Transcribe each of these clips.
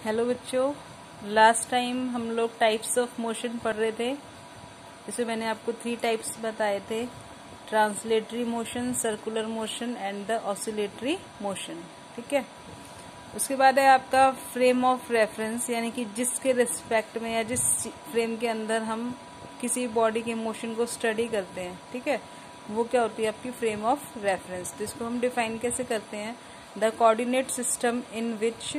Hello बच्चों, last time हम लोग टाइप्स ऑफ मोशन पढ़ रहे थे। इसमें मैंने आपको 3 टाइप्स बताए थे, translatory motion, circular motion and the oscillatory motion. ठीक है। उसके बाद है आपका फ्रेम ऑफ रेफरेंस, यानी कि जिसके रिस्पेक्ट में या जिस फ्रेम के अंदर हम किसी बॉडी के मोशन को स्टडी करते हैं, ठीक है, वो क्या होती है आपकी फ्रेम ऑफ रेफरेंस। तो इसको हम डिफाइन कैसे करते हैं? The coordinate system in which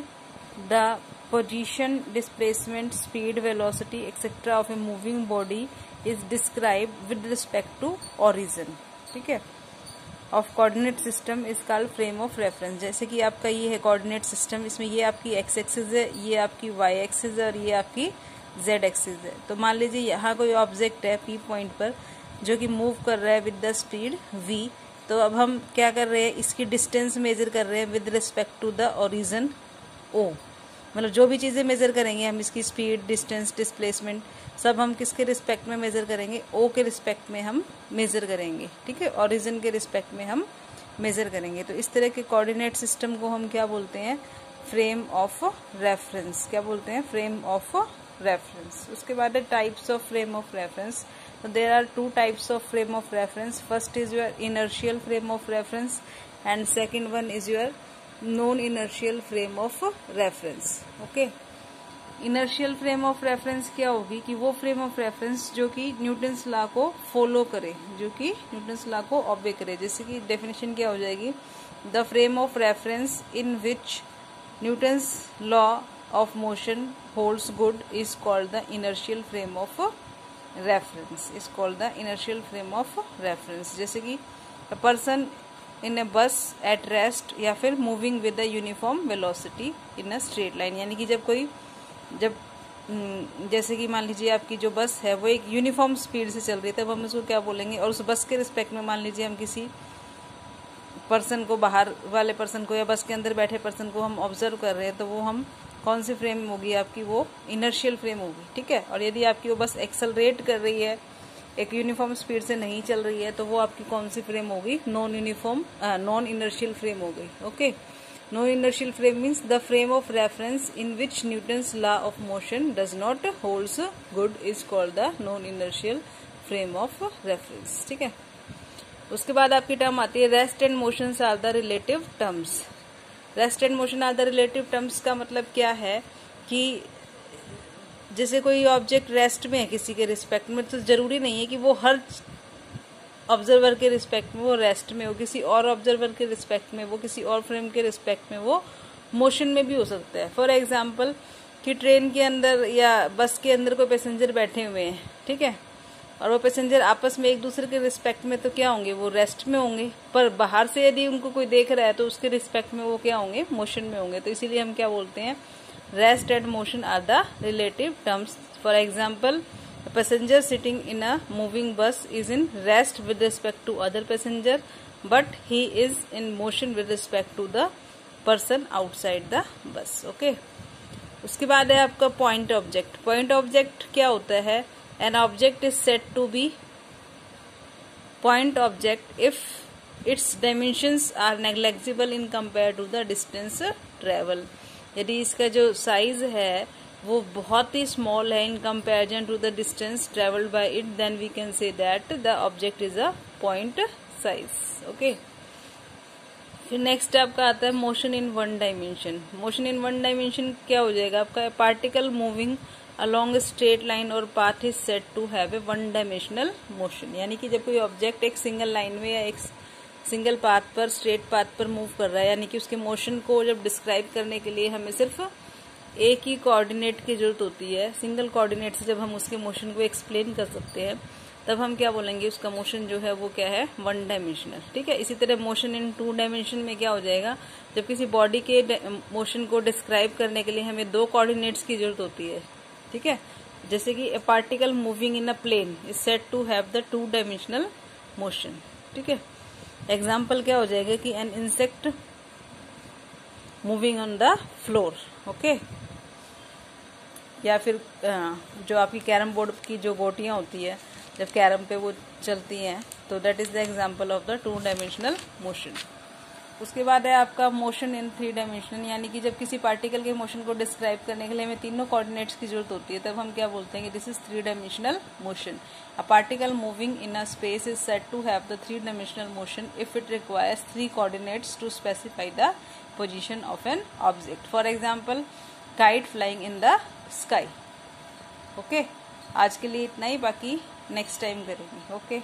the position, displacement, speed, velocity, etc. of a moving body is described with respect to origin. ठीक है। of coordinate system is called frame of reference। जैसे कि आपका ये है कोऑर्डिनेट सिस्टम, इसमें ये आपकी x एक्सिस है, ये आपकी y एक्सिस है और ये आपकी z एक्सिस है। तो मान लीजिए यहाँ कोई ऑब्जेक्ट है P पॉइंट पर जो कि मूव कर रहा है विद द स्पीड v। तो अब हम क्या कर रहे हैं, इसकी डिस्टेंस मेजर कर रहे हैं with respect to the origin O। मतलब जो भी चीजें मेजर करेंगे हम, इसकी स्पीड, डिस्टेंस, डिस्प्लेसमेंट, सब हम किसके रिस्पेक्ट में मेजर करेंगे? O के रिस्पेक्ट में हम मेजर करेंगे। ठीक है, ओरिजिन के रिस्पेक्ट में हम मेजर करेंगे। तो इस तरह के कोऑर्डिनेट सिस्टम को हम क्या बोलते हैं? Frame of reference. क्या बोलते हैं? Frame of reference. उसके बाद है types of frame of reference. तो there are 2 types of frame of reference. First is your inertial frame of reference and second one is your non inertial frame of reference. Okay, inertial frame of reference क्या होगी कि वो frame of reference जो कि Newton's law को follow करे, जो कि न्यूटन्स लॉ को ऑबे करे। जैसे कि डेफिनेशन क्या हो जाएगी? The frame of reference in which Newton's law of motion holds good is called the inertial frame of reference. Is called the inertial frame of reference. जैसे कि अ पर्सन इन ए बस at rest, या फिर moving with the uniform velocity in a straight line. यानी कि जैसे कि मान लीजिए आपकी जो बस है वो एक यूनिफॉर्म स्पीड से चल रही है, तब हम उसको क्या बोलेंगे? और उस बस के रिस्पेक्ट में मान लीजिए हम किसी पर्सन को, बाहर वाले पर्सन को या बस के अंदर बैठे पर्सन को हम ऑब्जर्व कर रहे हैं, तो वो हम कौन सी फ्रेम होगी आपकी? वो इनर्शियल फ्रेम होगी। ठीक है। और यदि आपकी वो बस एक्सेलरेट कर रही है, एक यूनिफॉर्म स्पीड से नहीं चल रही है, तो वो आपकी कौन सी फ्रेम होगी? नॉन इनर्शियल फ्रेम हो गई। Okay, non inertial frame means the frame of reference in which Newton's law of motion does not holds good is called the non inertial frame of reference. ठीक है। उसके बाद आपकी term आती है rest and motion are the relative terms. Rest and motion are the relative terms का मतलब क्या है कि जैसे कोई ऑब्जेक्ट रेस्ट में है किसी के रिस्पेक्ट में, तो जरूरी नहीं है कि वो हर ऑब्जर्वर के रिस्पेक्ट में वो रेस्ट में हो, किसी और ऑब्जर्वर के रिस्पेक्ट में वो, किसी और फ्रेम के रिस्पेक्ट में वो मोशन में भी हो सकता है। फॉर एग्जाम्पल कि ट्रेन के अंदर या बस के अंदर कोई पैसेंजर बैठे हुए हैं, ठीक है, और वो पैसेंजर आपस में एक दूसरे के रिस्पेक्ट में तो क्या होंगे? वो रेस्ट में होंगे। पर बाहर से यदि उनको कोई देख रहा है तो उसके रिस्पेक्ट में वो क्या होंगे? मोशन में होंगे। तो इसीलिए हम क्या बोलते हैं? Rest and motion are the relative terms. For example, a passenger sitting in a moving bus is in rest with respect to other passenger, but he is in motion with respect to the person outside the bus. Okay. उसके बाद है आपका point object. Point object क्या होता है? An object is said to be point object if its dimensions are negligible in compared to the distance travel. यदि इसका जो साइज है वो बहुत ही स्मॉल है in comparison to the distance travelled by it, then we can say that the object is a point size. Okay, फिर next आपका आता है motion in one dimension. Motion in one dimension क्या हो जाएगा आपका? Particle moving along straight line और path is said to have a one dimensional motion. यानी कि जब कोई ऑब्जेक्ट एक सिंगल लाइन में या एक सिंगल पाथ पर, स्ट्रेट पाथ पर मूव कर रहा है, यानी कि उसके मोशन को जब डिस्क्राइब करने के लिए हमें सिर्फ एक ही कोऑर्डिनेट की जरूरत होती है। सिंगल कोऑर्डिनेट से जब हम उसके मोशन को एक्सप्लेन कर सकते हैं, तब हम क्या बोलेंगे? उसका मोशन जो है वो क्या है? One dimensional. ठीक है। इसी तरह मोशन इन 2 डायमेंशन में क्या हो जाएगा? जब किसी बॉडी के मोशन को डिस्क्राइब करने के लिए हमें 2 कोऑर्डिनेट्स की जरूरत होती है। ठीक है। जैसे कि a particle moving in a plane is said to have the 2 dimensional motion. ठीक है। एग्जाम्पल क्या हो जाएगा कि an insect moving on the floor. Okay, या फिर जो आपकी कैरम बोर्ड की जो गोटियां होती है, जब कैरम पे वो चलती हैं, तो that is the example of the 2 dimensional motion. उसके बाद है आपका मोशन इन 3 डायमेंशन, यानी कि जब किसी पार्टिकल के मोशन को डिस्क्राइब करने के लिए हमें तीनों कोऑर्डिनेट्स की जरूरत होती है, तब हम क्या बोलते हैं कि this is 3 dimensional motion. A particle moving in a space is said to have the 3 dimensional motion if it requires 3 coordinates to specify the position of an object. For example kite flying in the sky. Okay, आज के लिए इतना ही, बाकी next time करेंगे। Okay.